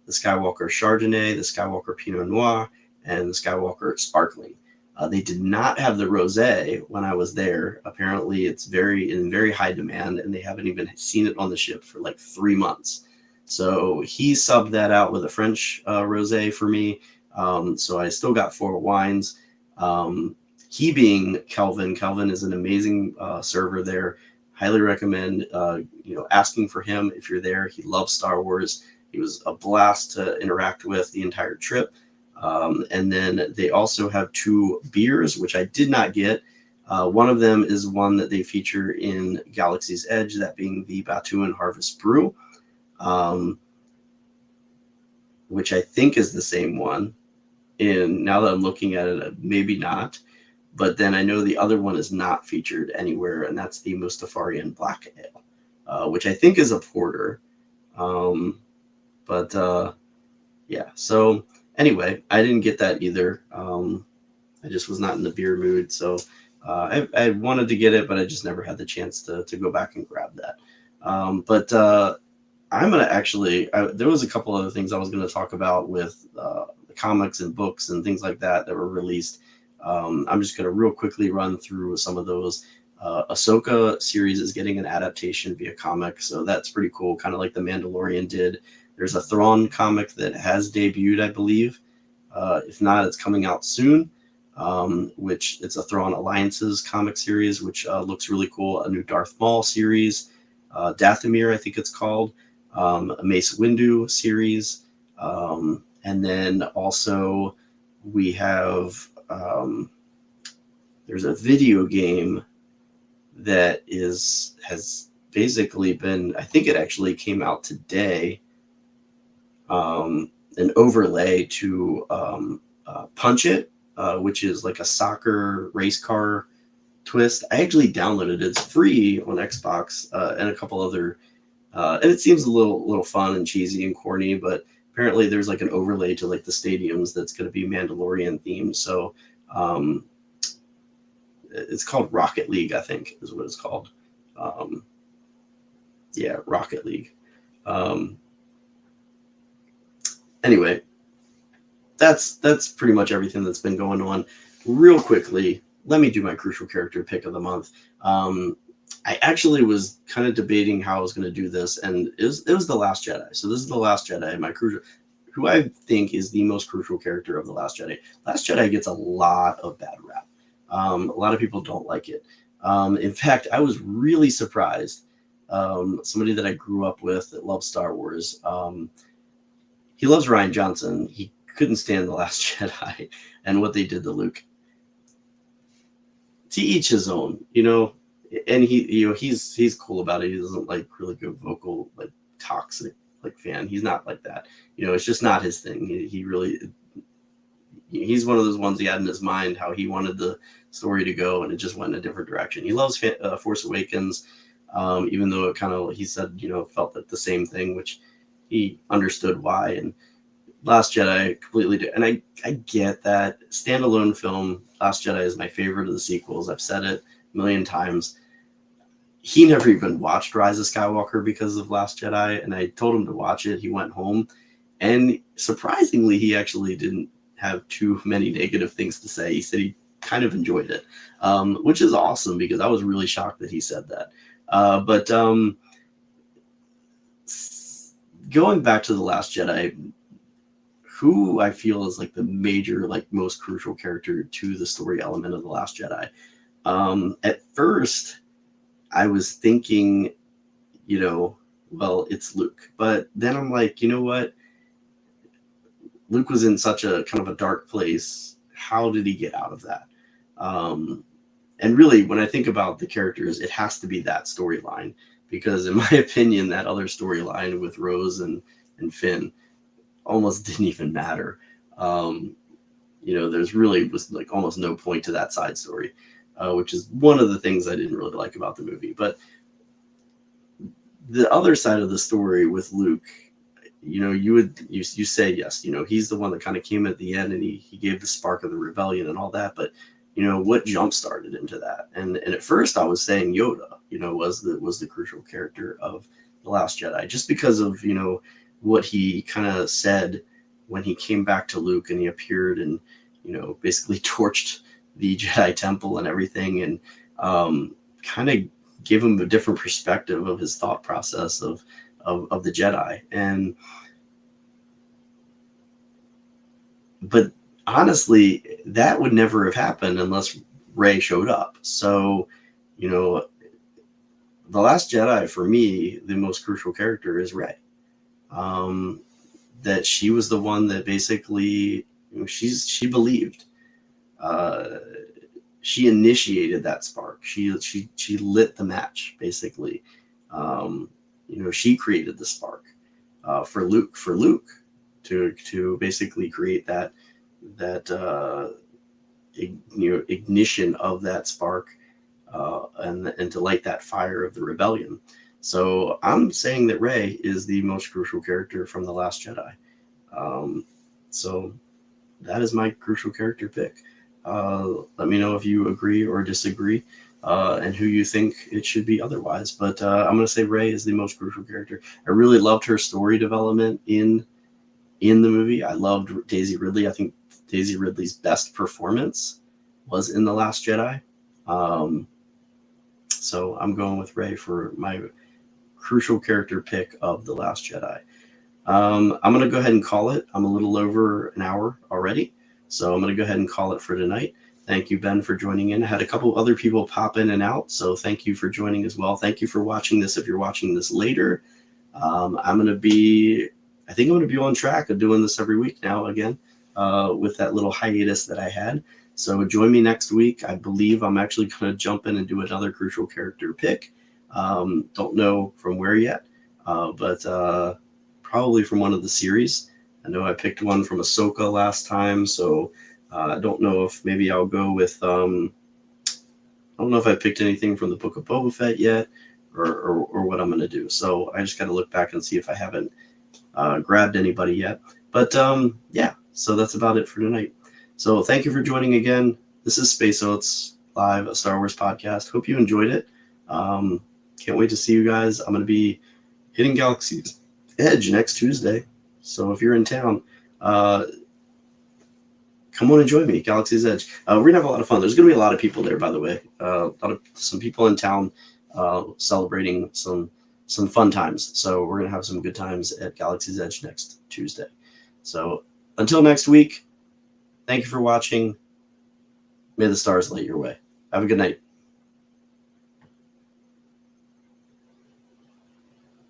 the Skywalker Chardonnay, the Skywalker Pinot Noir, and the Skywalker Sparkling. They did not have the rosé when I was there. Apparently, it's in very high demand, and they haven't even seen it on the ship for like 3 months. So he subbed that out with a French rosé for me. So I still got 4 wines. He being Kelvin. Kelvin is an amazing server there. Highly recommend asking for him if you're there. He loves Star Wars. He was a blast to interact with the entire trip. And then they also have 2 beers, which I did not get. One of them is one that they feature in Galaxy's Edge, that being the Batu and Harvest Brew, which I think is the same one. And now that I'm looking at it, maybe not. But then I know the other one is not featured anywhere, and that's the Mustafarian Black Ale, which I think is a porter. Yeah, so anyway, I didn't get that either. I just was not in the beer mood. So I wanted to get it, but I just never had the chance to go back and grab that. I'm going to actually, there was a couple other things I was going to talk about with the comics and books and things like that were released. I'm just going to real quickly run through some of those. Ahsoka series is getting an adaptation via comic, so that's pretty cool, kind of like The Mandalorian did. There's a Thrawn comic that has debuted, I believe. If not, it's coming out soon. which it's a Thrawn Alliances comic series, which looks really cool. A new Darth Maul series, Dathomir, I think it's called, a Mace Windu series, and then also we have there's a video game that has basically been, I think it actually came out today, an overlay to Punch It, which is like a soccer race car twist. I actually downloaded it. It's free on Xbox and a couple other, and it seems a little fun and cheesy and corny, but apparently there's like an overlay to like the stadiums that's going to be Mandalorian themed. So it's called Rocket League, I think is what it's called. Yeah, Rocket League. Anyway, that's pretty much everything that's been going on. Real quickly, let me do my crucial character pick of the month. I actually was kind of debating how I was going to do this, and it was The Last Jedi. So this is The Last Jedi, my crucial, who I think is the most crucial character of The Last Jedi. Last Jedi gets a lot of bad rap. A lot of people don't like it. In fact, I was really surprised. Somebody that I grew up with that loves Star Wars, he loves Rian Johnson. He couldn't stand The Last Jedi and what they did to Luke. To each his own, and he's cool about it. He doesn't like really go vocal, like toxic, like fan. He's not like that. It's just not his thing. He's one of those ones he had in his mind how he wanted the story to go, and it just went in a different direction. He loves Force Awakens, even though it kind of, he said, felt like the same thing, which he understood why. And Last Jedi completely did. And I get that standalone film. Last Jedi is my favorite of the sequels. I've said it a million times. He never even watched Rise of Skywalker because of Last Jedi, and I told him to watch it. He went home, and surprisingly, he actually didn't have too many negative things to say. He said he kind of enjoyed it, which is awesome because I was really shocked that he said that. But going back to The Last Jedi, who I feel is like the major, like most crucial character to the story element of The Last Jedi. At first, I was thinking, well, it's Luke. But then I'm like, you know what? Luke was in such a kind of a dark place. How did he get out of that? And really, when I think about the characters, it has to be that storyline. Because in my opinion, that other storyline with Rose and Finn almost didn't even matter. There's really was like almost no point to that side story. Which is one of the things I didn't really like about the movie. But the other side of the story with Luke, you say yes, he's the one that kind of came at the end and he gave the spark of the rebellion and all that. But what jump started into that? And at first I was saying Yoda, was the crucial character of The Last Jedi, just because of what he kind of said when he came back to Luke and he appeared and basically torched the Jedi Temple and everything, and kind of give him a different perspective of his thought process of the Jedi. But honestly, that would never have happened unless Rey showed up. So, The Last Jedi, for me, the most crucial character is Rey. That she was the one that basically, she believed. She initiated that spark. She lit the match, basically. She created the spark for Luke to basically create that ignition of that spark and to light that fire of the rebellion. So I'm saying that Rey is the most crucial character from The Last Jedi. So that is my crucial character pick. Let me know if you agree or disagree, and who you think it should be otherwise. But I'm going to say Rey is the most crucial character. I really loved her story development in the movie. I loved Daisy Ridley. I think Daisy Ridley's best performance was in The Last Jedi. So I'm going with Rey for my crucial character pick of The Last Jedi. I'm going to go ahead and call it. I'm a little over an hour already. So I'm going to go ahead and call it for tonight. Thank you, Ben, for joining in. I had a couple other people pop in and out, so thank you for joining as well. Thank you for watching this. If you're watching this later, I think I'm going to be on track of doing this every week now again, with that little hiatus that I had. So join me next week. I believe I'm actually going to jump in and do another crucial character pick. Don't know from where yet, but probably from one of the series. I know I picked one from Ahsoka last time, so I don't know if maybe I'll go with. I don't know if I picked anything from the Book of Boba Fett yet, or what I'm going to do. So I just got to look back and see if I haven't grabbed anybody yet. But yeah, so that's about it for tonight. So thank you for joining again. This is Space Oats Live, a Star Wars podcast. Hope you enjoyed it. Can't wait to see you guys. I'm going to be hitting Galaxy's Edge next Tuesday. So if you're in town, come on and join me, Galaxy's Edge. We're going to have a lot of fun. There's going to be a lot of people there, by the way. Some people in town celebrating some fun times. So we're going to have some good times at Galaxy's Edge next Tuesday. So until next week, thank you for watching. May the stars light your way. Have a good night.